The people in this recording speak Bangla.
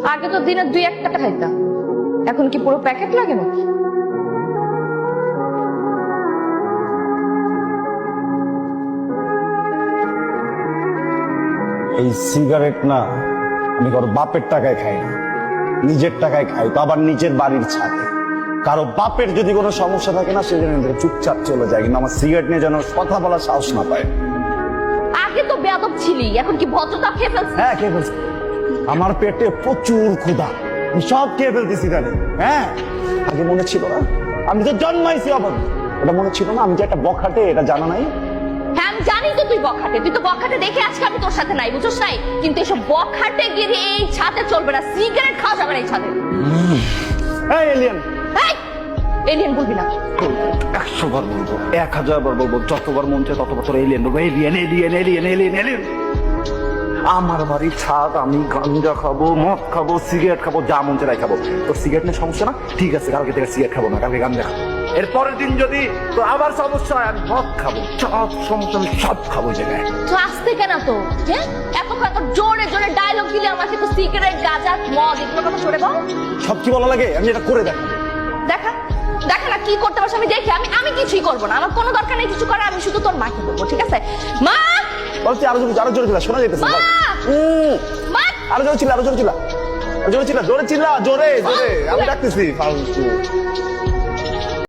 আগে তো দিনে 2-1টা খাইতাম, এখন কি পুরো প্যাকেট লাগে নাকি? এই সিগারেট না আমি কারো বাপের টাকায় খাই না, নিজের টাকায় খাই, তো আবার নিজের বাড়ির ছাদে। কারো বাপের যদি কোনো সমস্যা থাকে না, সেজন্য চুপচাপ চলে যায়, কিন্তু আমার সিগারেট নিয়ে যেন কথা বলার সাহস না পায়। আগে তো বেয়াদব ছিলি, এখন কি ভদ্রতা খেয়ে ফেলছিস? হ্যাঁ, খেয়ে ফেলছি। আমার পেটে প্রচুর ক্ষুধা, আমি সব খেয়ে ফেলতেছি জানি। হ্যাঁ, আগে মনে ছিল না আমি তো জন্মাইছি অবাধ, এটা মনে ছিল না আমি যে একটা বখাটে, এটা জানা নাই। হ্যাঁ আমি জানি তো তুই বখাটে, তুই তো বখাটে দেখে আজকে আমি তোর সাথে নাই, বুঝছ নাই? কিন্তু এসব বখাটে গিরি এই ছাদে চলবে না, সিগারেট খাওয়া যাবে না এই ছাদে। এই এলিয়েন, এই এলিয়েন বলবি না। 100 বার বলবো, 1000 বার বলবো, যতবার মন চায় ততবার তোর এলিয়েন বলবো। Alien alien alien alien alien. আমার বাড়ির ছাদ, আমি গাঞ্জা খাবো, মদ খাবো, সিগারেট খাবো, যা মন চায় খাবো। তোর সিগারেট নিয়ে সমস্যা না? ঠিক আছে, কালকে থেকে সিগারেট খাবো না, কালকে গাঞ্জা খাবো। এর পরের দিন যদি তো আবার সমস্যা হয়, আমি মদ খাবো, সব সমস্যা আমি সব খাবো ওই জায়গায়। তো আসতে কেন তো? হ্যাঁ এত জোরে জোরে ডায়লগ দিলে আমাকে তো সিগারেট গাঁজা মদ এগুলো কথা সরে বল। সব কি বলা লাগে? আমি এটা করে দেখাবো। দেখা দেখা না কি করতে পারছ, আমি দেখি। আমি কিছুই করবো না, আমার কোনো দরকার নেই কিছু করার, আমি শুধু তোর মাকে বলবো, ঠিক আছে? মা বলছি আরো জোরে, আরো জোরে চিল্লা, শোনা যেতেছে। মা! মা আরো জোরে চিল্লা, আরো জোরে চিল্লা, আরো জোরে চিল্লা, জোরে চিল্লা, জোরে জোরে। আমি ডাকতেছি ফালতু।